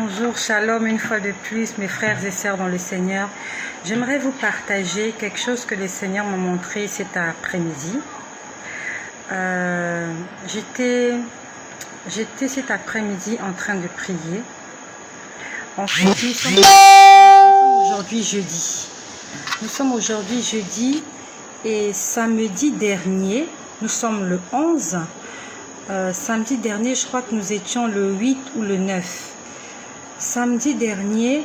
Bonjour, shalom une fois de plus, mes frères et sœurs dans le Seigneur. J'aimerais vous partager quelque chose que le Seigneur m'a montré cet après-midi. J'étais cet après-midi en train de prier. En fait, nous sommes aujourd'hui jeudi. Nous sommes aujourd'hui jeudi et samedi dernier, nous sommes le 11. Samedi dernier, je crois que nous étions le 8 ou le 9. Samedi dernier,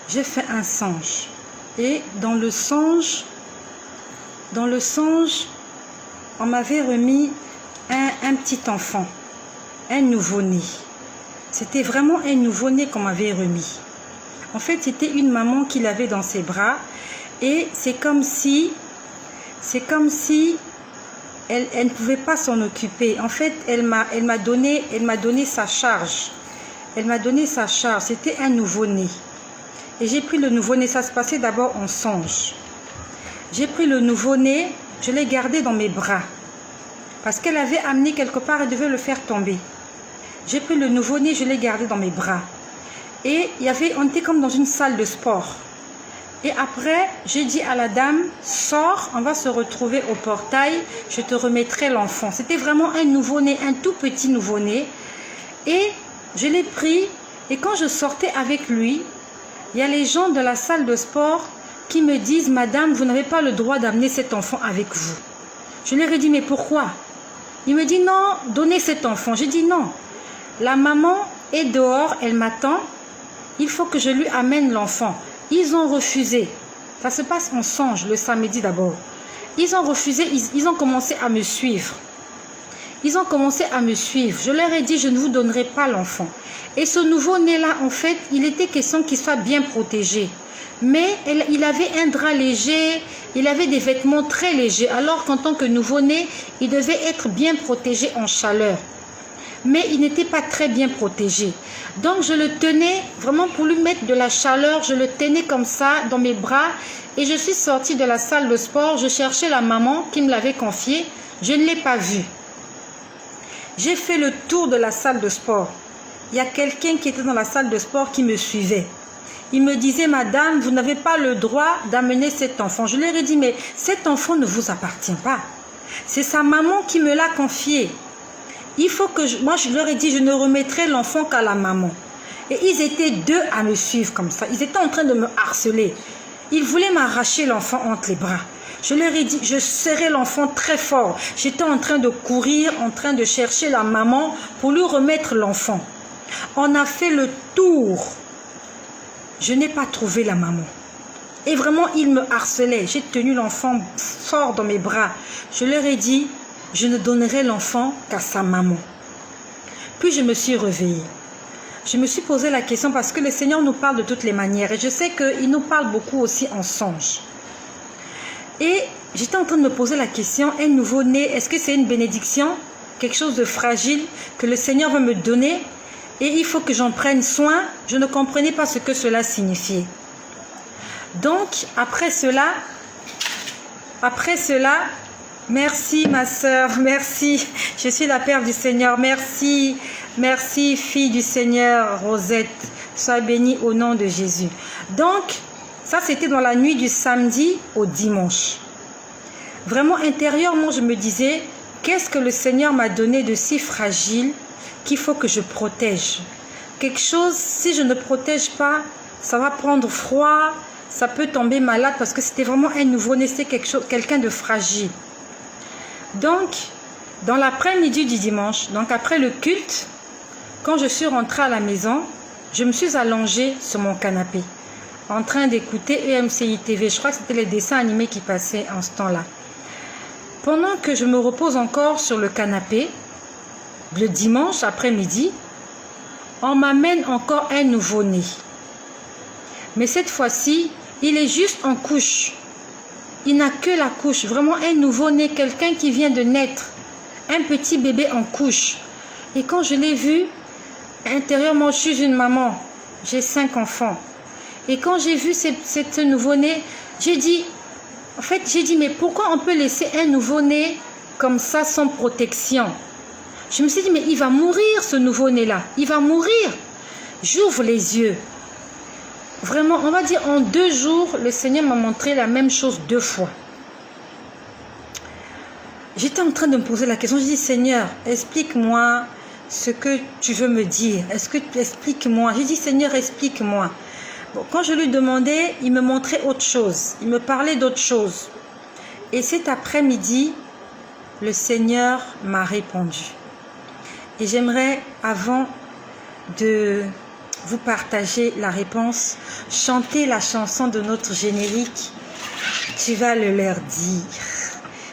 j'ai fait un songe. Et dans le songe, on m'avait remis un petit enfant, un nouveau-né. C'était vraiment un nouveau-né qu'on m'avait remis. En fait, c'était une maman qui l'avait dans ses bras. Et c'est comme si elle ne pouvait pas s'en occuper. En fait, elle m'a donné sa charge. Elle m'a donné sa charge. C'était un nouveau-né. Et j'ai pris le nouveau-né. Ça se passait d'abord en songe. J'ai pris le nouveau-né, je l'ai gardé dans mes bras. Parce qu'elle avait amené quelque part, elle devait le faire tomber. J'ai pris le nouveau-né, je l'ai gardé dans mes bras. Et on était comme dans une salle de sport. Et après, j'ai dit à la dame, sors, on va se retrouver au portail, je te remettrai l'enfant. C'était vraiment un nouveau-né, un tout petit nouveau-né. Et je l'ai pris, et quand je sortais avec lui, il y a les gens de la salle de sport qui me disent, madame, vous n'avez pas le droit d'amener cet enfant avec vous. Je leur ai dit, mais pourquoi? Il me dit, non, donnez cet enfant. J'ai dit, non, la maman est dehors, elle m'attend, il faut que je lui amène l'enfant. Ils ont refusé. Ça se passe en songe, le samedi d'abord. Ils ont refusé, ils ont commencé à me suivre. Ils ont commencé à me suivre. Je leur ai dit, je ne vous donnerai pas l'enfant. Et ce nouveau-né-là, en fait, il était question qu'il soit bien protégé. Mais il avait un drap léger, il avait des vêtements très légers. Alors qu'en tant que nouveau-né, il devait être bien protégé en chaleur. Mais il n'était pas très bien protégé. Donc je le tenais, vraiment pour lui mettre de la chaleur, je le tenais comme ça dans mes bras. Et je suis sortie de la salle de sport, je cherchais la maman qui me l'avait confié. Je ne l'ai pas vue. J'ai fait le tour de la salle de sport. Il y a quelqu'un qui était dans la salle de sport qui me suivait. Il me disait, madame, vous n'avez pas le droit d'amener cet enfant. Je leur ai dit, mais cet enfant ne vous appartient pas. C'est sa maman qui me l'a confié. Il faut que moi, je leur ai dit, je ne remettrai l'enfant qu'à la maman. Et ils étaient deux à me suivre comme ça. Ils étaient en train de me harceler. Ils voulaient m'arracher l'enfant entre les bras. Je leur ai dit, je serrais l'enfant très fort. J'étais en train de courir, en train de chercher la maman pour lui remettre l'enfant. On a fait le tour. Je n'ai pas trouvé la maman. Et vraiment, ils me harcelaient. J'ai tenu l'enfant fort dans mes bras. Je leur ai dit, je ne donnerai l'enfant qu'à sa maman. Puis je me suis réveillée. Je me suis posé la question parce que le Seigneur nous parle de toutes les manières. Et je sais qu'il nous parle beaucoup aussi en songe. Et j'étais en train de me poser la question, un nouveau-né, est-ce que c'est une bénédiction? Quelque chose de fragile que le Seigneur va me donner? Et il faut que j'en prenne soin. Je ne comprenais pas ce que cela signifiait. Donc, après cela, merci ma sœur, merci. Je suis la Père du Seigneur. Merci, merci fille du Seigneur, Rosette. Sois bénie au nom de Jésus. Donc, ça c'était dans la nuit du samedi au dimanche. Vraiment intérieurement, je me disais, qu'est-ce que le Seigneur m'a donné de si fragile qu'il faut que je protège. Quelque chose, si je ne protège pas, ça va prendre froid, ça peut tomber malade parce que c'était vraiment un nouveau-né, c'était quelqu'un de fragile. Donc, dans l'après-midi du dimanche, donc après le culte, quand je suis rentrée à la maison, je me suis allongée sur mon canapé, en train d'écouter EMCI TV. Je crois que c'était les dessins animés qui passaient en ce temps-là. Pendant que je me repose encore sur le canapé, le dimanche après-midi, on m'amène encore un nouveau-né. Mais cette fois-ci, il est juste en couche. Il n'a que la couche. Vraiment un nouveau-né, quelqu'un qui vient de naître. Un petit bébé en couche. Et quand je l'ai vu, intérieurement, je suis une maman. J'ai 5 enfants. Et quand j'ai vu ce nouveau-né, j'ai dit, mais pourquoi on peut laisser un nouveau-né comme ça sans protection? Je me suis dit, mais il va mourir ce nouveau-né-là. Il va mourir. j'ouvre les yeux. Vraiment, on va dire en 2 jours, le Seigneur m'a montré la même chose 2 fois. J'étais en train de me poser la question, je dis Seigneur, explique-moi ce que tu veux me dire. Explique-moi. J'ai dit Seigneur, explique-moi. Bon, quand je lui demandais, il me montrait autre chose. Il me parlait d'autre chose. Et cet après-midi, le Seigneur m'a répondu. Et j'aimerais, avant de vous partager la réponse, chanter la chanson de notre générique. Tu vas le leur dire.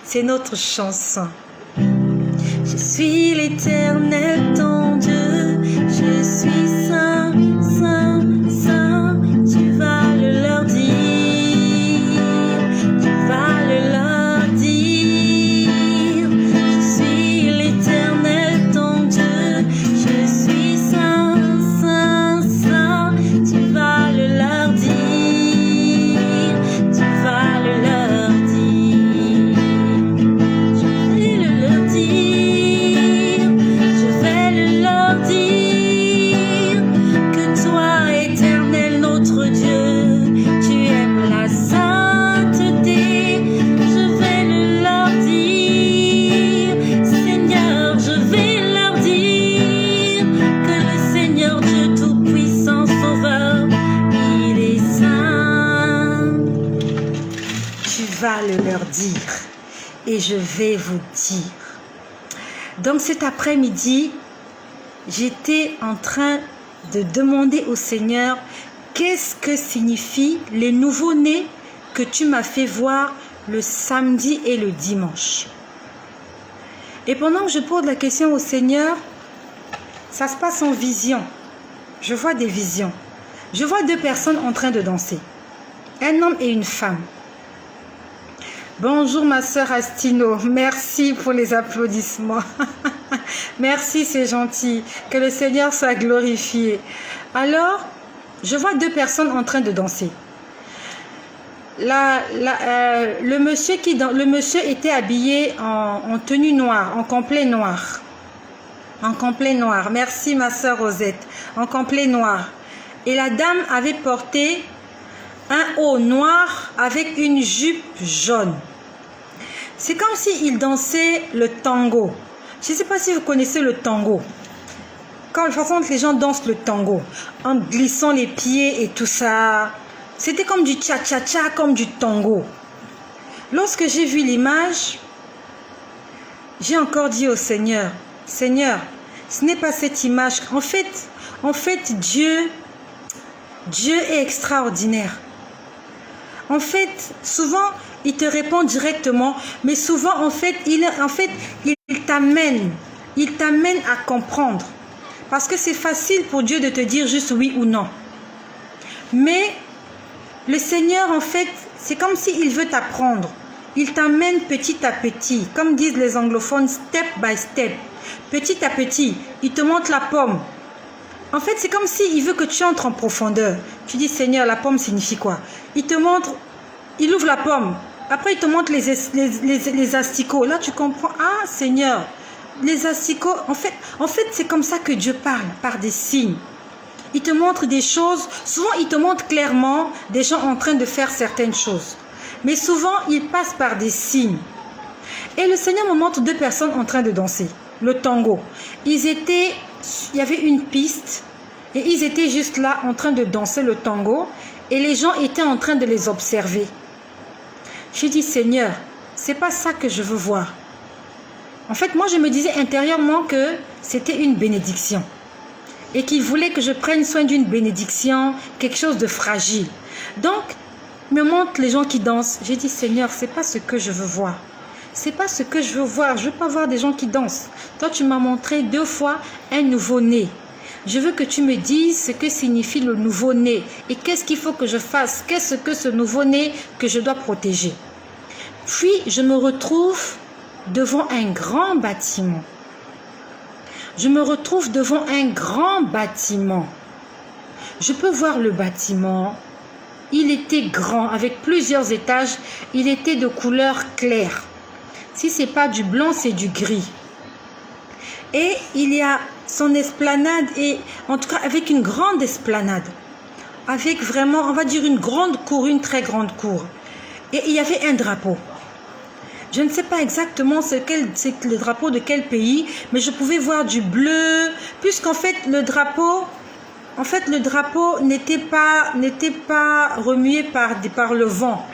C'est notre chanson. Je suis l'Éternel ton Dieu, je suis saint, saint, saint. Tu vas le leur dire, tu vas le leur dire. Je suis l'Éternel ton Dieu, je suis saint, saint, saint. Tu vas le leur dire, tu vas le leur dire. Le leur dire et je vais vous dire. Donc cet après-midi, j'étais en train de demander au Seigneur qu'est-ce que signifient les nouveaux-nés que tu m'as fait voir le samedi et le dimanche. Et pendant que je pose la question au Seigneur, ça se passe en vision. Je vois des visions. Je vois 2 personnes en train de danser. Un homme et une femme. Bonjour ma sœur Astino, merci pour les applaudissements. Merci, c'est gentil. Que le Seigneur soit glorifié. Alors, je vois 2 personnes en train de danser. Le monsieur était habillé en tenue noire, en complet noir. En complet noir. Merci ma sœur Rosette. En complet noir. Et la dame avait porté un haut noir avec une jupe jaune. C'est comme s'il dansait le tango. Je ne sais pas si vous connaissez le tango. Quand la façon dont les gens dansent le tango, en glissant les pieds et tout ça, c'était comme du cha-cha-cha, comme du tango. Lorsque j'ai vu l'image, j'ai encore dit au Seigneur, Seigneur, ce n'est pas cette image. En fait, Dieu est extraordinaire. En fait, souvent, il te répond directement, mais souvent, en fait, il t'amène à comprendre. Parce que c'est facile pour Dieu de te dire juste oui ou non. Mais le Seigneur, en fait, c'est comme s'il veut t'apprendre. Il t'amène petit à petit, comme disent les anglophones, step by step. Petit à petit, il te montre la pomme. En fait, c'est comme s'il veut que tu entres en profondeur. Tu dis, Seigneur, la pomme signifie quoi? Il te montre, il ouvre la pomme. Après, il te montre les asticots. Là, tu comprends. Ah, Seigneur, les asticots, en fait c'est comme ça que Dieu parle, par des signes. Il te montre des choses. Souvent, il te montre clairement des gens en train de faire certaines choses. Mais souvent, il passe par des signes. Et le Seigneur me montre 2 personnes en train de danser. Le tango. Il y avait une piste et ils étaient juste là en train de danser le tango et les gens étaient en train de les observer. J'ai dit, Seigneur, c'est pas ça que je veux voir. En fait, moi, je me disais intérieurement que c'était une bénédiction et qu'il voulait que je prenne soin d'une bénédiction, quelque chose de fragile. Donc, me montre les gens qui dansent. J'ai dit, Seigneur, c'est pas ce que je veux voir. C'est pas ce que je veux voir. Je veux pas voir des gens qui dansent. Toi, tu m'as montré 2 fois un nouveau-né. Je veux que tu me dises ce que signifie le nouveau-né et qu'est-ce qu'il faut que je fasse. Qu'est-ce que ce nouveau-né que je dois protéger. Puis, je me retrouve devant un grand bâtiment. Je me retrouve devant un grand bâtiment. Je peux voir le bâtiment. Il était grand, avec plusieurs étages. Il était de couleur claire. Si ce n'est pas du blanc, c'est du gris. Et il y a son esplanade, et en tout cas avec une grande esplanade. Avec vraiment, on va dire une grande cour, une très grande cour. Et il y avait un drapeau. Je ne sais pas exactement c'est le drapeau de quel pays, mais je pouvais voir du bleu, puisqu'en fait le drapeau n'était pas remué par le vent.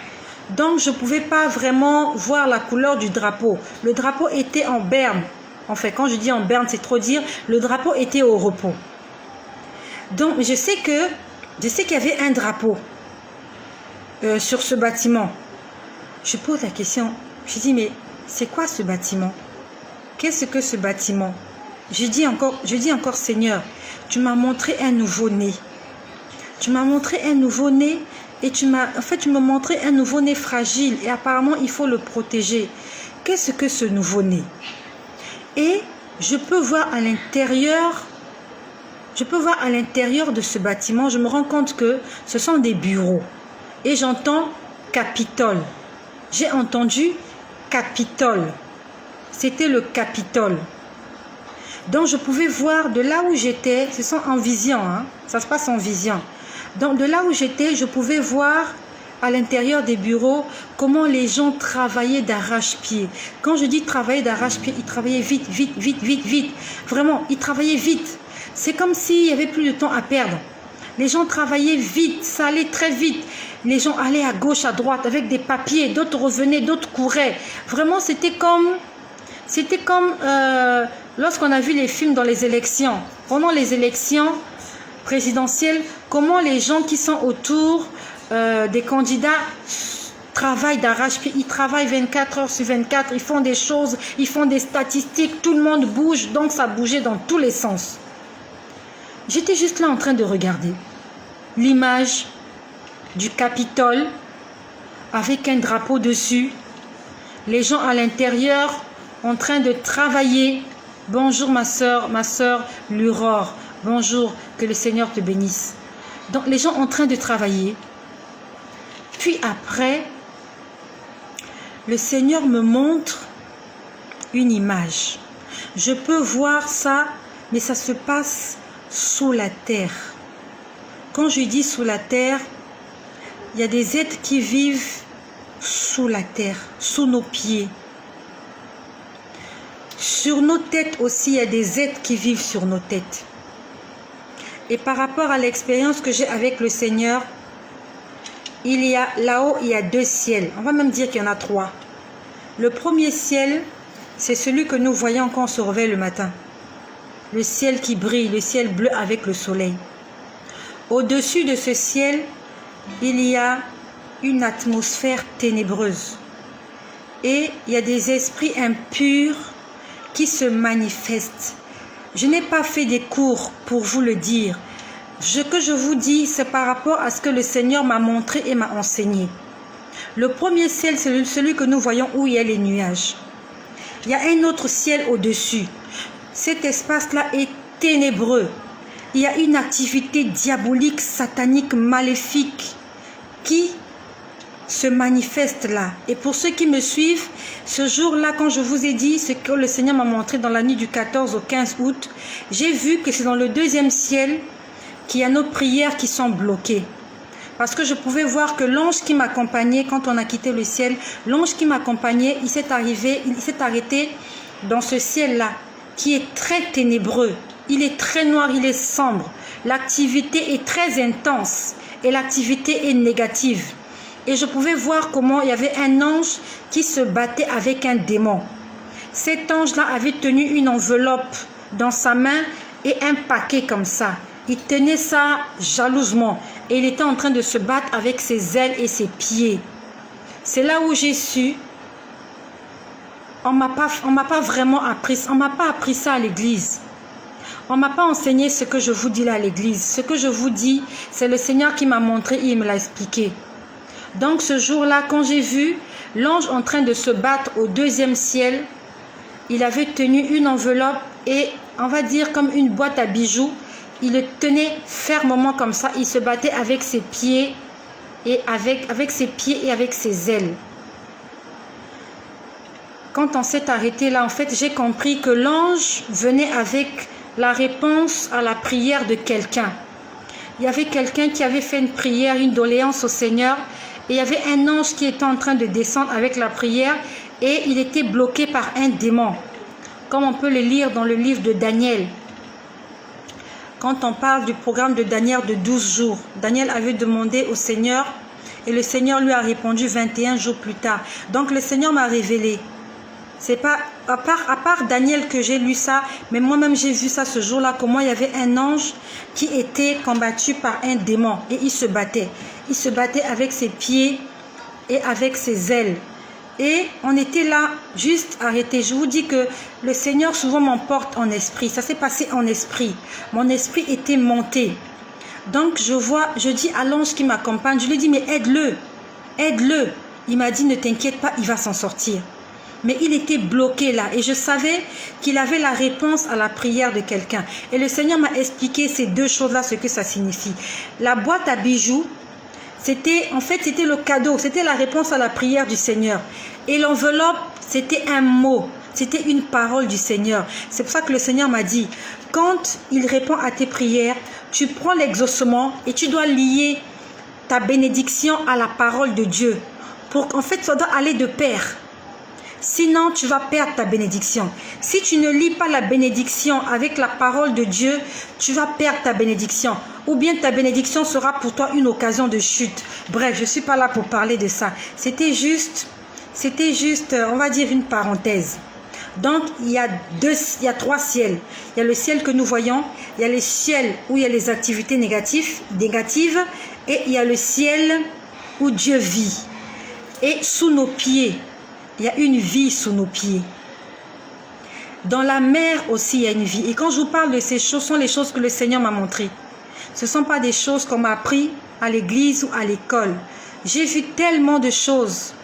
Donc je ne pouvais pas vraiment voir la couleur du drapeau. Le drapeau était en berne. En fait, quand je dis en berne, c'est trop dire, le drapeau était au repos. Donc je sais qu'il y avait un drapeau sur ce bâtiment. Je pose la question. Je dis, mais c'est quoi ce bâtiment? Qu'est-ce que ce bâtiment? Je dis encore, Seigneur, tu m'as montré un nouveau-né. Tu m'as montré un nouveau-né et tu m'as montré un nouveau-né fragile et apparemment, il faut le protéger. Qu'est-ce que ce nouveau-né? Et je peux voir à l'intérieur de ce bâtiment, je me rends compte que ce sont des bureaux. Et j'entends Capitole. J'ai entendu Capitole. C'était le Capitole. Donc je pouvais voir de là où j'étais, ce sont en vision, hein, ça se passe en vision. Donc de là où j'étais, je pouvais voir à l'intérieur des bureaux comment les gens travaillaient d'arrache-pied. Quand je dis travailler d'arrache-pied, ils travaillaient vite, vite, vite, vite, vite. Vraiment, ils travaillaient vite. C'est comme s'il n'y avait plus de temps à perdre. Les gens travaillaient vite, ça allait très vite. Les gens allaient à gauche, à droite avec des papiers, d'autres revenaient, d'autres couraient. Vraiment, c'était comme lorsqu'on a vu les films dans les élections. Pendant les élections présidentielles, comment les gens qui sont autour des candidats travaillent d'arrache-pied. Ils travaillent 24 heures sur 24, ils font des choses, ils font des statistiques, tout le monde bouge, donc ça bougeait dans tous les sens. J'étais juste là en train de regarder l'image du Capitole avec un drapeau dessus, les gens à l'intérieur en train de travailler. Bonjour ma soeur Luror, bonjour, que le Seigneur te bénisse. Donc les gens en train de travailler. Puis après, le Seigneur me montre une image. Je peux voir ça, mais ça se passe sous la terre. Quand je dis sous la terre, il y a des êtres qui vivent sous la terre, sous nos pieds. Sur nos têtes aussi, il y a des êtres qui vivent sur nos têtes. Et par rapport à l'expérience que j'ai avec le Seigneur, là-haut, il y a 2 ciels. On va même dire qu'il y en a 3. Le premier ciel, c'est celui que nous voyons quand on se réveille le matin. Le ciel qui brille, le ciel bleu avec le soleil. Au-dessus de ce ciel, il y a une atmosphère ténébreuse. Et il y a des esprits impurs qui se manifestent. Je n'ai pas fait des cours pour vous le dire. Ce que je vous dis, c'est par rapport à ce que le Seigneur m'a montré et m'a enseigné. Le premier ciel, c'est celui que nous voyons où il y a les nuages. Il y a un autre ciel au-dessus. Cet espace-là est ténébreux. Il y a une activité diabolique, satanique, maléfique qui se manifeste là. Et pour ceux qui me suivent, ce jour-là, quand je vous ai dit ce que le Seigneur m'a montré dans la nuit du 14 au 15 août, j'ai vu que c'est dans le 2e ciel qu'il y a nos prières qui sont bloquées. Parce que je pouvais voir que l'ange qui m'accompagnait, quand on a quitté le ciel, l'ange qui m'accompagnait, il s'est arrêté dans ce ciel-là, qui est très ténébreux. Il est très noir, il est sombre. L'activité est très intense et l'activité est négative. Et je pouvais voir comment il y avait un ange qui se battait avec un démon. Cet ange-là avait tenu une enveloppe dans sa main et un paquet comme ça. Il tenait ça jalousement et il était en train de se battre avec ses ailes et ses pieds. C'est là où j'ai su. On m'a pas vraiment appris. On m'a pas appris ça à l'église. On m'a pas enseigné ce que je vous dis là à l'église. Ce que je vous dis, c'est le Seigneur qui m'a montré et il me l'a expliqué. Donc ce jour-là, quand j'ai vu l'ange en train de se battre au 2e ciel, il avait tenu une enveloppe et on va dire comme une boîte à bijoux. Il le tenait fermement comme ça. Il se battait avec ses pieds et avec ses pieds et avec ses ailes. Quand on s'est arrêté là, en fait, j'ai compris que l'ange venait avec la réponse à la prière de quelqu'un. Il y avait quelqu'un qui avait fait une prière, une doléance au Seigneur, et il y avait un ange qui était en train de descendre avec la prière, et il était bloqué par un démon, comme on peut le lire dans le livre de Daniel. Quand on parle du programme de Daniel de 12 jours, Daniel avait demandé au Seigneur, et le Seigneur lui a répondu 21 jours plus tard. Donc le Seigneur m'a révélé. C'est pas à part Daniel que j'ai lu ça, mais moi-même j'ai vu ça ce jour-là, comment il y avait un ange qui était combattu par un démon, et il se battait. Il se battait avec ses pieds et avec ses ailes. Et on était là, juste arrêté. Je vous dis que le Seigneur souvent m'emporte en esprit. Ça s'est passé en esprit. Mon esprit était monté. Donc je dis à l'ange qui m'accompagne, je lui dis mais aide-le, aide-le. Il m'a dit ne t'inquiète pas, il va s'en sortir. Mais il était bloqué là et je savais qu'il avait la réponse à la prière de quelqu'un. Et le Seigneur m'a expliqué ces deux choses-là, ce que ça signifie. La boîte à bijoux, c'était le cadeau, c'était la réponse à la prière du Seigneur. Et l'enveloppe, c'était un mot, c'était une parole du Seigneur. C'est pour ça que le Seigneur m'a dit, quand il répond à tes prières, tu prends l'exaucement et tu dois lier ta bénédiction à la parole de Dieu. Pour qu'en fait, ça doit aller de pair. Sinon, tu vas perdre ta bénédiction. Si tu ne lis pas la bénédiction avec la parole de Dieu, tu vas perdre ta bénédiction. Ou bien ta bénédiction sera pour toi une occasion de chute. Bref, je ne suis pas là pour parler de ça. C'était juste, on va dire, une parenthèse. Donc, il y a trois ciels. Il y a le ciel que nous voyons, il y a le ciel où il y a les activités négatives, et il y a le ciel où Dieu vit. Et sous nos pieds, il y a une vie sous nos pieds. Dans la mer aussi, il y a une vie. Et quand je vous parle de ces choses, ce sont les choses que le Seigneur m'a montrées. Ce ne sont pas des choses qu'on m'a appris à l'église ou à l'école. J'ai vu tellement de choses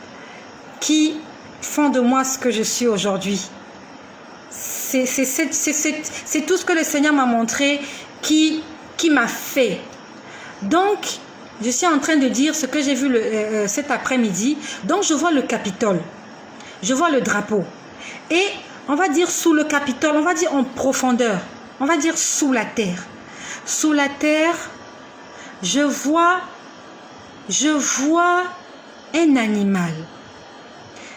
qui font de moi ce que je suis aujourd'hui. C'est tout ce que le Seigneur m'a montré qui m'a fait. Donc, je suis en train de dire ce que j'ai vu cet après-midi. Donc, je vois le Capitole. Je vois le drapeau. Et on va dire sous le Capitole, on va dire en profondeur. On va dire sous la terre. Sous la terre, je vois un animal.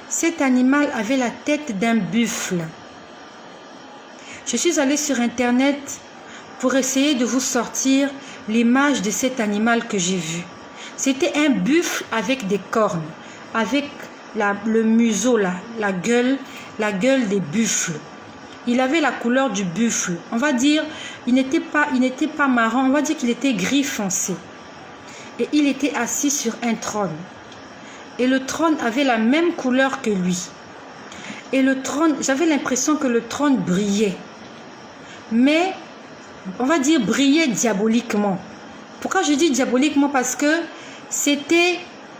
Cet animal avait la tête d'un buffle. Je suis allée sur Internet pour essayer de vous sortir l'image de cet animal que j'ai vu. C'était un buffle avec des cornes, avec le museau là, la gueule des buffles. Il avait la couleur du buffle. On va dire, il n'était pas marron, on va dire qu'il était gris foncé. Et il était assis sur un trône. Et le trône avait la même couleur que lui. Et le trône, j'avais l'impression que le trône brillait. Mais, on va dire brillait diaboliquement. Pourquoi je dis diaboliquement? Parce que c'était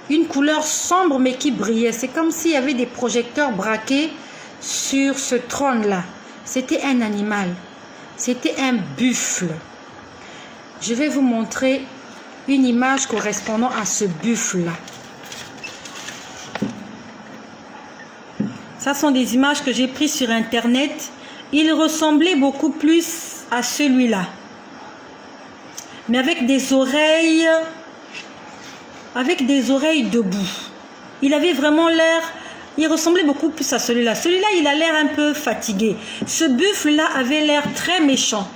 une couleur sombre mais qui brillait. C'est comme s'il y avait des projecteurs braqués sur ce trône-là. C'était un animal. C'était un buffle. Je vais vous montrer une image correspondant à ce buffle-là. Ça sont des images que j'ai prises sur Internet. Il ressemblait beaucoup plus à celui-là. Mais avec des oreilles debout. Il avait vraiment l'air, il ressemblait beaucoup plus à celui-là. Celui-là, il a l'air un peu fatigué. Ce buffle-là avait l'air très méchant.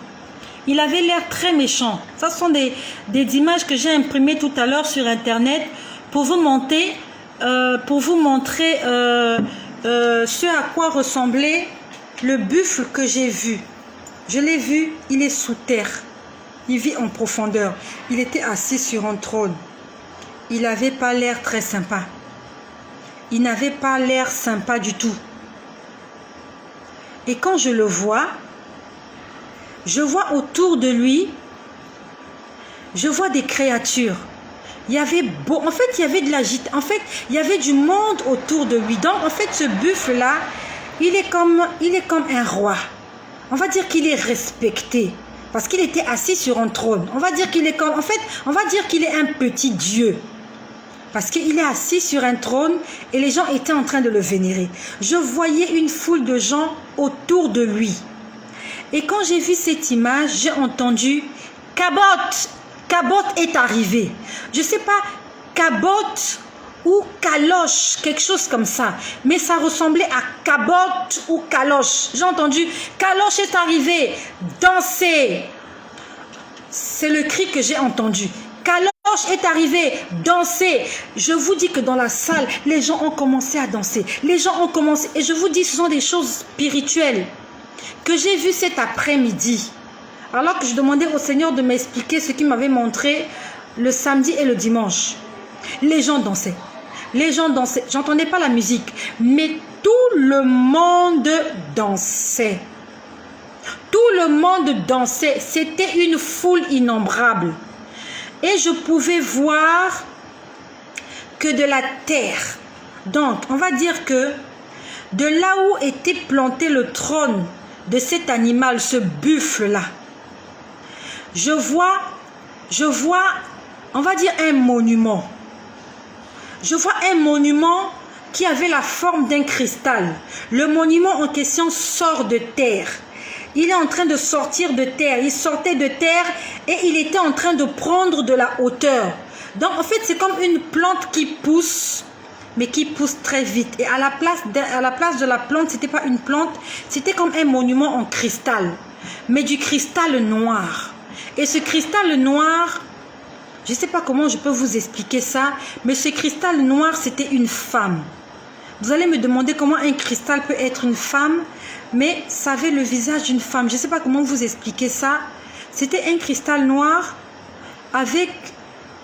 Il avait l'air très méchant. Ça sont des images que j'ai imprimées tout à l'heure sur Internet pour vous montrer ce à quoi ressemblait le buffle que j'ai vu. Je l'ai vu, il est sous terre. Il vit en profondeur. Il était assis sur un trône. Il n'avait pas l'air très sympa. Il n'avait pas l'air sympa du tout. Et quand je le vois, je vois autour de lui, je vois des créatures. Il y avait en fait, il y avait de l'agitation. En fait, il y avait du monde autour de lui. Donc, en fait, ce buffle-là, il est comme un roi. On va dire qu'il est respecté. Parce qu'il était assis sur un trône. On va dire qu'il est comme... En fait, on va dire qu'il est un petit dieu. Parce qu'il est assis sur un trône et les gens étaient en train de le vénérer. Je voyais une foule de gens autour de lui. Et quand j'ai vu cette image, j'ai entendu Cabote. Cabote est arrivé. Je ne sais pas, Cabote ou Caloche, quelque chose comme ça. Mais ça ressemblait à Cabote ou Caloche. J'ai entendu Caloche est arrivé. Danser. C'est le cri que j'ai entendu. Caloche est arrivé, danser. Je vous dis que dans la salle, les gens ont commencé à danser. Les gens ont commencé. Et je vous dis, ce sont des choses spirituelles que j'ai vues cet après-midi. Alors que je demandais au Seigneur de m'expliquer ce qu'il m'avait montré le samedi et le dimanche. Les gens dansaient. Les gens dansaient. J'entendais pas la musique. Mais tout le monde dansait. Tout le monde dansait. C'était une foule innombrable. Et je pouvais voir que de la terre. Donc, on va dire que de là où était planté le trône de cet animal, ce buffle-là, je vois, on va dire un monument. Je vois un monument qui avait la forme d'un cristal. Le monument en question sort de terre. Il est en train de sortir de terre. Il sortait de terre et il était en train de prendre de la hauteur. Donc, en fait, c'est comme une plante qui pousse, mais qui pousse très vite. Et à la place de la plante, ce n'était pas une plante, c'était comme un monument en cristal, mais du cristal noir. Et ce cristal noir, je ne sais pas comment je peux vous expliquer ça, mais ce cristal noir, c'était une femme. Vous allez me demander comment un cristal peut être une femme, mais ça avait le visage d'une femme. Je ne sais pas comment vous expliquer ça. C'était un cristal noir avec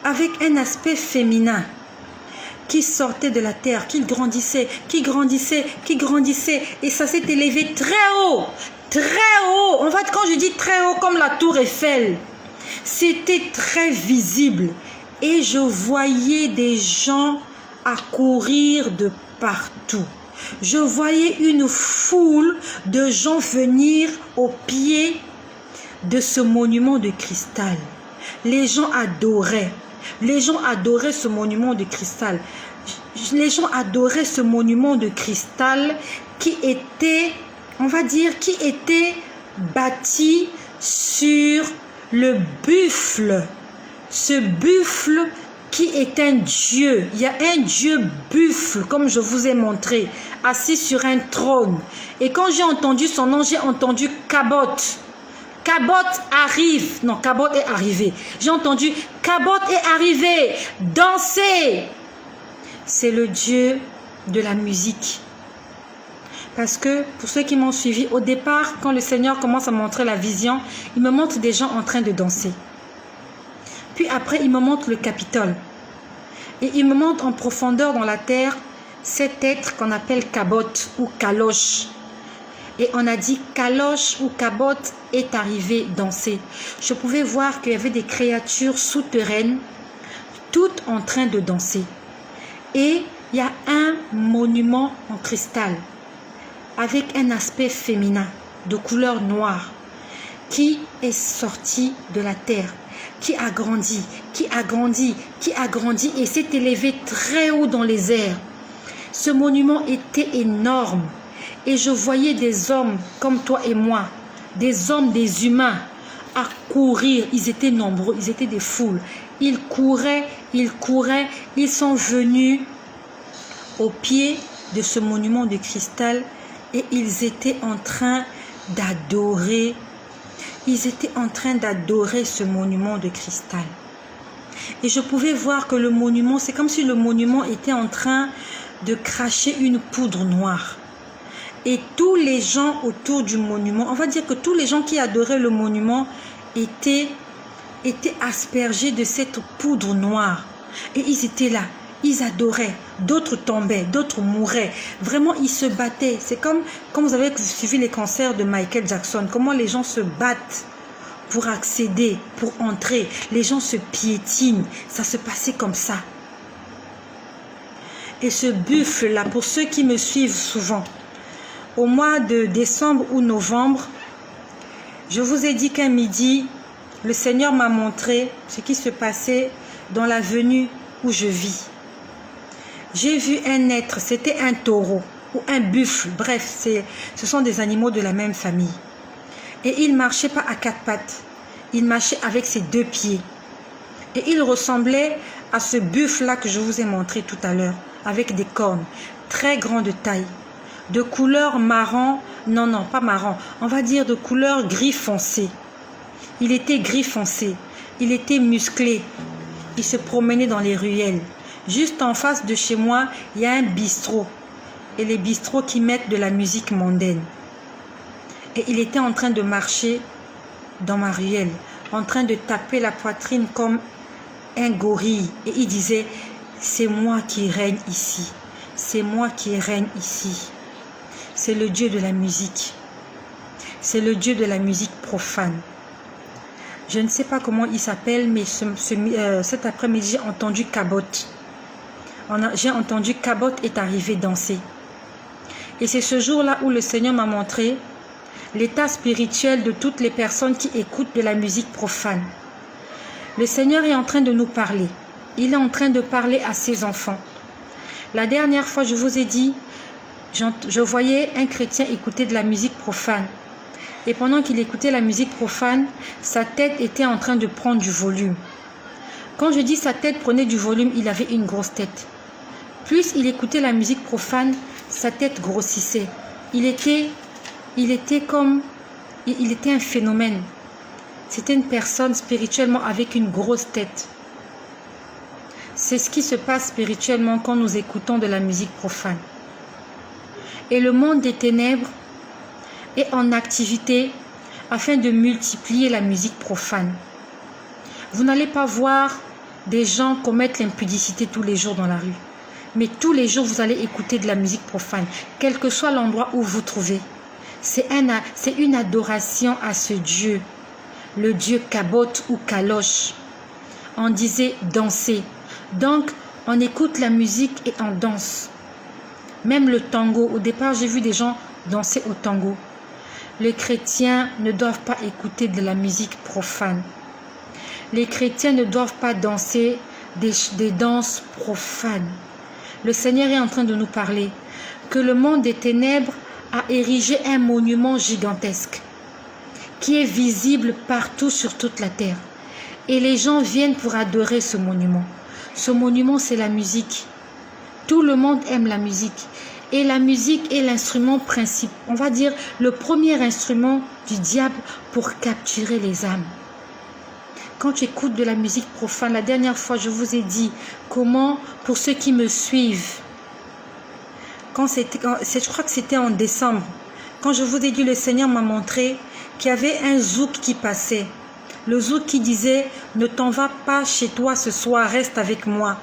un aspect féminin qui sortait de la terre, qui grandissait, qui grandissait, qui grandissait. Et ça s'est élevé très haut, très haut. En fait, quand je dis très haut, comme la tour Eiffel, c'était très visible. Et je voyais des gens accourir de partout. Je voyais une foule de gens venir au pied de ce monument de cristal. Les gens adoraient. Les gens adoraient ce monument de cristal. Les gens adoraient ce monument de cristal qui était, on va dire, qui était bâti sur le buffle. Ce buffle qui est un dieu. Il y a un dieu buffle, comme je vous ai montré, assis sur un trône. Et quand j'ai entendu son nom, j'ai entendu Cabote. Cabote arrive. Non, Cabote est arrivé. J'ai entendu Cabote est arrivé. Dansez. C'est le dieu de la musique. Parce que, pour ceux qui m'ont suivi, au départ, quand le Seigneur commence à montrer la vision, il me montre des gens en train de danser. Puis après, il me montre le Capitole. Et il me montre en profondeur dans la terre cet être qu'on appelle Cabote ou Caloche. Et on a dit Caloche ou Cabote est arrivé danser. Je pouvais voir qu'il y avait des créatures souterraines, toutes en train de danser. Et il y a un monument en cristal avec un aspect féminin de couleur noire qui est sorti de la terre, qui a grandi, qui a grandi, qui a grandi et s'est élevé très haut dans les airs. Ce monument était énorme et je voyais des hommes comme toi et moi, des hommes, des humains à courir. Ils étaient nombreux, ils étaient des foules. Ils couraient, ils sont venus au pied de ce monument de cristal et ils étaient en train d'adorer. Ils étaient en train d'adorer ce monument de cristal. Et je pouvais voir que le monument, c'est comme si le monument était en train de cracher une poudre noire. Et tous les gens autour du monument, on va dire que tous les gens qui adoraient le monument étaient aspergés de cette poudre noire. Et ils étaient là, ils adoraient. D'autres tombaient, d'autres mouraient. Vraiment, ils se battaient. C'est comme vous avez suivi les concerts de Michael Jackson. Comment les gens se battent pour accéder, pour entrer. Les gens se piétinent. Ça se passait comme ça. Et ce buffle-là, pour ceux qui me suivent souvent, au mois de décembre ou novembre, je vous ai dit qu'un midi, le Seigneur m'a montré ce qui se passait dans l'avenue où je vis. J'ai vu un être, c'était un taureau ou un buffle, bref, ce sont des animaux de la même famille. Et il marchait pas à 4 pattes. Il marchait avec ses 2 pieds. Et il ressemblait à ce buffle-là que je vous ai montré tout à l'heure, avec des cornes, très grand de taille, de couleur marron, non, pas marron, on va dire de couleur gris foncé. Il était gris foncé, il était musclé, il se promenait dans les ruelles. Juste en face de chez moi, il y a un bistrot, et les bistrots qui mettent de la musique mondaine. Et il était en train de marcher dans ma ruelle, en train de taper la poitrine comme un gorille. Et il disait, c'est moi qui règne ici. C'est moi qui règne ici. C'est le Dieu de la musique. C'est le Dieu de la musique profane. Je ne sais pas comment il s'appelle, mais cet après-midi, j'ai entendu Cabot. J'ai entendu Cabot est arrivé danser. Et c'est ce jour-là où le Seigneur m'a montré l'état spirituel de toutes les personnes qui écoutent de la musique profane. Le Seigneur est en train de nous parler. Il est en train de parler à ses enfants. La dernière fois, je vous ai dit, je voyais un chrétien écouter de la musique profane. Et pendant qu'il écoutait la musique profane, sa tête était en train de prendre du volume. Quand je dis sa tête prenait du volume, il avait une grosse tête. Plus il écoutait la musique profane, sa tête grossissait. Il était un phénomène. C'était une personne spirituellement avec une grosse tête. C'est ce qui se passe spirituellement quand nous écoutons de la musique profane. Et le monde des ténèbres est en activité afin de multiplier la musique profane. Vous n'allez pas voir des gens commettre l'impudicité tous les jours dans la rue. Mais tous les jours, vous allez écouter de la musique profane, quel que soit l'endroit où vous vous trouvez. C'est une adoration à ce Dieu, le Dieu Cabot ou Kalosh. On disait danser. Donc, on écoute la musique et on danse. Même le tango. Au départ, j'ai vu des gens danser au tango. Les chrétiens ne doivent pas écouter de la musique profane. Les chrétiens ne doivent pas danser des danses profanes. Le Seigneur est en train de nous parler que le monde des ténèbres a érigé un monument gigantesque qui est visible partout sur toute la terre. Et les gens viennent pour adorer ce monument. Ce monument, c'est la musique. Tout le monde aime la musique. Et la musique est l'instrument principal, on va dire le premier instrument du diable pour capturer les âmes. Quand tu écoutes de la musique profane, la dernière fois je vous ai dit comment, pour ceux qui me suivent, je crois que c'était en décembre, quand je vous ai dit, le Seigneur m'a montré qu'il y avait un zouk qui passait. Le zouk qui disait, ne t'en vas pas chez toi ce soir, reste avec moi.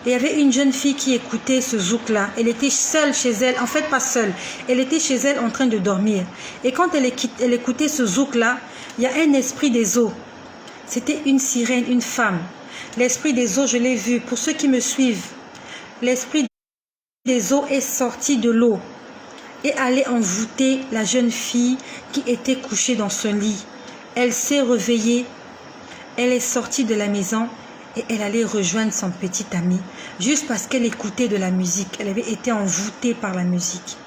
Et il y avait une jeune fille qui écoutait ce zouk-là. Elle était seule chez elle, en fait pas seule. Elle était chez elle en train de dormir. Et quand elle écoutait ce zouk-là, il y a un esprit des eaux. C'était une sirène, une femme. L'esprit des eaux, je l'ai vu. Pour ceux qui me suivent, l'esprit des eaux est sorti de l'eau et allait envoûter la jeune fille qui était couchée dans son lit. Elle s'est réveillée, elle est sortie de la maison et elle allait rejoindre son petit ami juste parce qu'elle écoutait de la musique. Elle avait été envoûtée par la musique.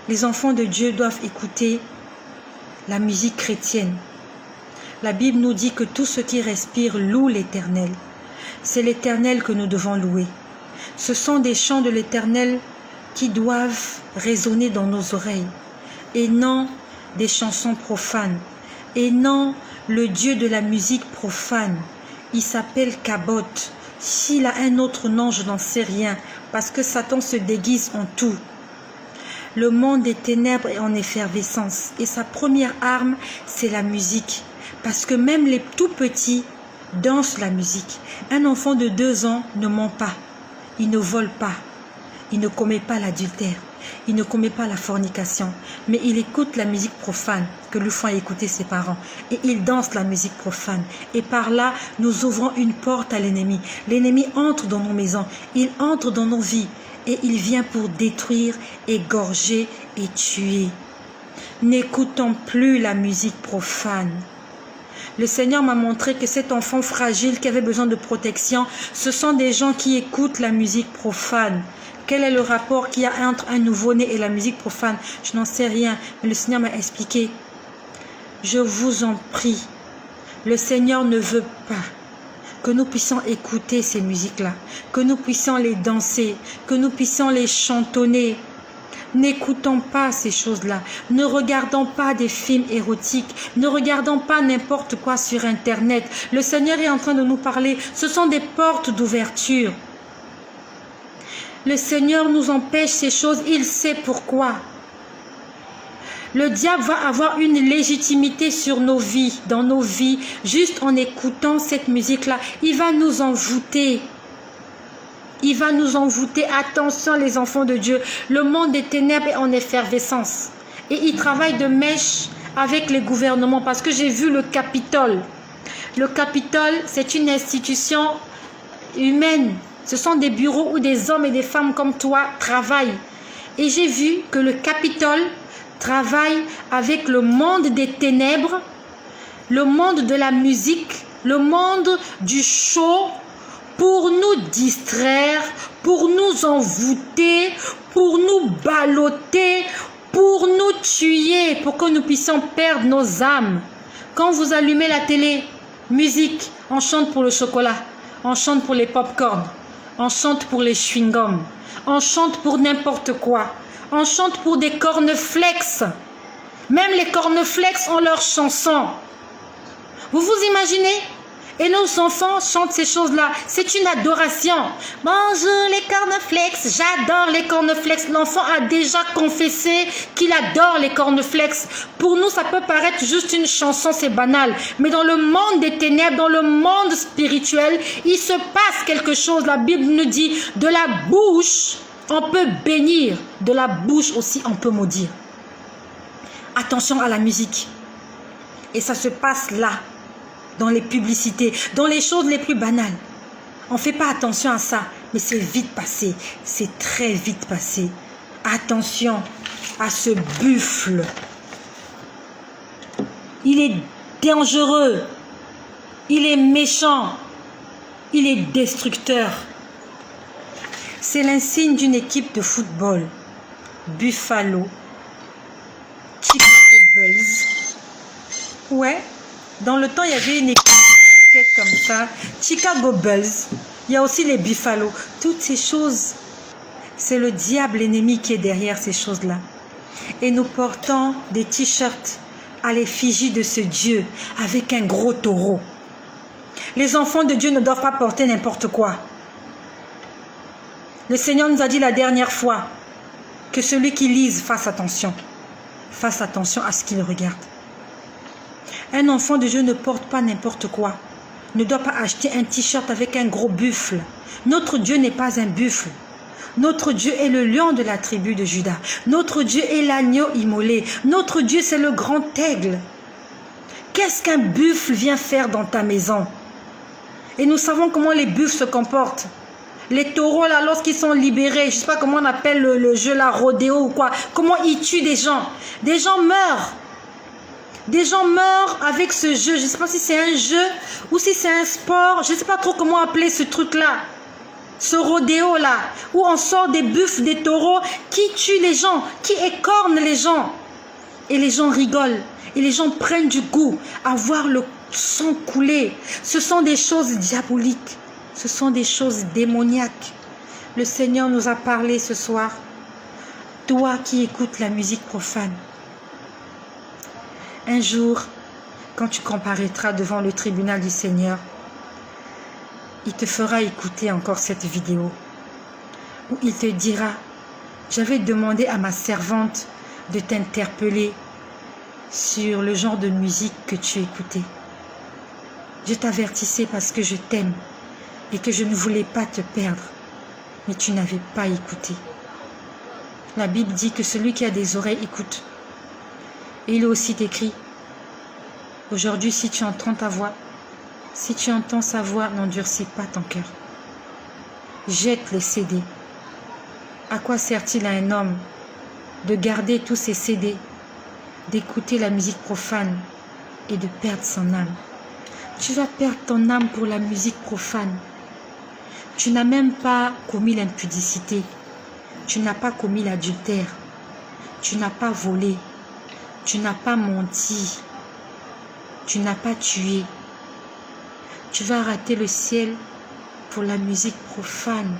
Les enfants de Dieu doivent écouter la musique chrétienne. La Bible nous dit que tout ce qui respire loue l'Éternel. C'est l'Éternel que nous devons louer. Ce sont des chants de l'Éternel qui doivent résonner dans nos oreilles et non des chansons profanes et non le Dieu de la musique profane. Il s'appelle Cabot. S'il a un autre nom, je n'en sais rien parce que Satan se déguise en tout. Le monde des ténèbres est en effervescence et sa première arme, c'est la musique. Parce que même les tout petits dansent la musique. Un enfant de 2 ans ne ment pas. Il ne vole pas. Il ne commet pas l'adultère. Il ne commet pas la fornication. Mais il écoute la musique profane que lui font écouter ses parents. Et il danse la musique profane. Et par là, nous ouvrons une porte à l'ennemi. L'ennemi entre dans nos maisons. Il entre dans nos vies. Et il vient pour détruire, égorger et tuer. N'écoutons plus la musique profane. Le Seigneur m'a montré que cet enfant fragile qui avait besoin de protection, ce sont des gens qui écoutent la musique profane. Quel est le rapport qu'il y a entre un nouveau-né et la musique profane? Je n'en sais rien, mais le Seigneur m'a expliqué je vous en prie, le Seigneur ne veut pas que nous puissions écouter ces musiques-là, que nous puissions les danser, que nous puissions les chantonner. N'écoutons pas ces choses-là, ne regardons pas des films érotiques, ne regardons pas n'importe quoi sur Internet. Le Seigneur est en train de nous parler, ce sont des portes d'ouverture. Le Seigneur nous empêche ces choses, il sait pourquoi. Le diable va avoir une légitimité sur nos vies, dans nos vies, juste en écoutant cette musique-là. Il va nous envoûter. Il va nous envoûter. Attention les enfants de Dieu, le monde des ténèbres est en effervescence. Et il travaille de mèche avec les gouvernements parce que j'ai vu le Capitole. Le Capitole, c'est une institution humaine. Ce sont des bureaux où des hommes et des femmes comme toi travaillent. Et j'ai vu que le Capitole travaille avec le monde des ténèbres, le monde de la musique, le monde du show, pour nous distraire, pour nous envoûter, pour nous balloter, pour nous tuer, pour que nous puissions perdre nos âmes. Quand vous allumez la télé, musique, on chante pour le chocolat, on chante pour les pop-corn, on chante pour les chewing-gums, on chante pour n'importe quoi. On chante pour des cornflakes. Même les cornflakes ont leur chanson. Vous vous imaginez? Et nos enfants chantent ces choses-là. C'est une adoration. Bonjour les cornflakes. J'adore les cornflakes. L'enfant a déjà confessé qu'il adore les cornflakes. Pour nous, ça peut paraître juste une chanson, c'est banal. Mais dans le monde des ténèbres, dans le monde spirituel, il se passe quelque chose. La Bible nous dit, de la bouche, on peut bénir, de la bouche aussi on peut maudire. Attention à la musique. Et ça se passe là, dans les publicités, dans les choses les plus banales. On ne fait pas attention à ça, mais c'est vite passé. C'est très vite passé. Attention à ce buffle. Il est dangereux. Il est méchant. Il est destructeur. C'est l'insigne d'une équipe de football. Buffalo. Chicago Bulls. Ouais. Dans le temps, il y avait une équipe de basket comme ça. Chicago Bulls. Il y a aussi les Buffalo. Toutes ces choses, c'est le diable ennemi qui est derrière ces choses-là. Et nous portons des t-shirts à l'effigie de ce Dieu avec un gros taureau. Les enfants de Dieu ne doivent pas porter n'importe quoi. Le Seigneur nous a dit la dernière fois que celui qui lise fasse attention. Fasse attention à ce qu'il regarde. Un enfant de Dieu ne porte pas n'importe quoi. Ne doit pas acheter un t-shirt avec un gros buffle. Notre Dieu n'est pas un buffle. Notre Dieu est le lion de la tribu de Juda. Notre Dieu est l'agneau immolé. Notre Dieu, c'est le grand aigle. Qu'est-ce qu'un buffle vient faire dans ta maison? Et nous savons comment les buffles se comportent. Les taureaux, là, lorsqu'ils sont libérés, je ne sais pas comment on appelle le jeu, là, rodéo ou quoi, comment ils tuent des gens. Des gens meurent. Des gens meurent avec ce jeu. Je ne sais pas si c'est un jeu ou si c'est un sport. Je ne sais pas trop comment appeler ce truc-là. Ce rodéo-là, où on sort des buffles, des taureaux qui tuent les gens, qui écornent les gens. Et les gens rigolent. Et les gens prennent du goût à voir le sang couler. Ce sont des choses diaboliques. Ce sont des choses démoniaques. Le Seigneur nous a parlé ce soir. Toi qui écoutes la musique profane. Un jour, quand tu comparaîtras devant le tribunal du Seigneur, il te fera écouter encore cette vidéo. Où il te dira, j'avais demandé à ma servante de t'interpeller sur le genre de musique que tu écoutais. Je t'avertissais parce que je t'aime. Et que je ne voulais pas te perdre, mais tu n'avais pas écouté. La Bible dit que celui qui a des oreilles écoute. Et il est aussi écrit, aujourd'hui si tu entends ta voix, si tu entends sa voix, n'endurcis pas ton cœur. Jette les CD. À quoi sert-il à un homme de garder tous ses CD, d'écouter la musique profane et de perdre son âme? Tu vas perdre ton âme pour la musique profane. Tu n'as même pas commis l'impudicité. Tu n'as pas commis l'adultère. Tu n'as pas volé. Tu n'as pas menti. Tu n'as pas tué. Tu vas rater le ciel pour la musique profane,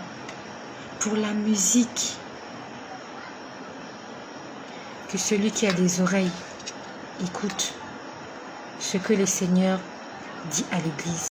pour la musique. Que celui qui a des oreilles écoute ce que le Seigneur dit à l'Église.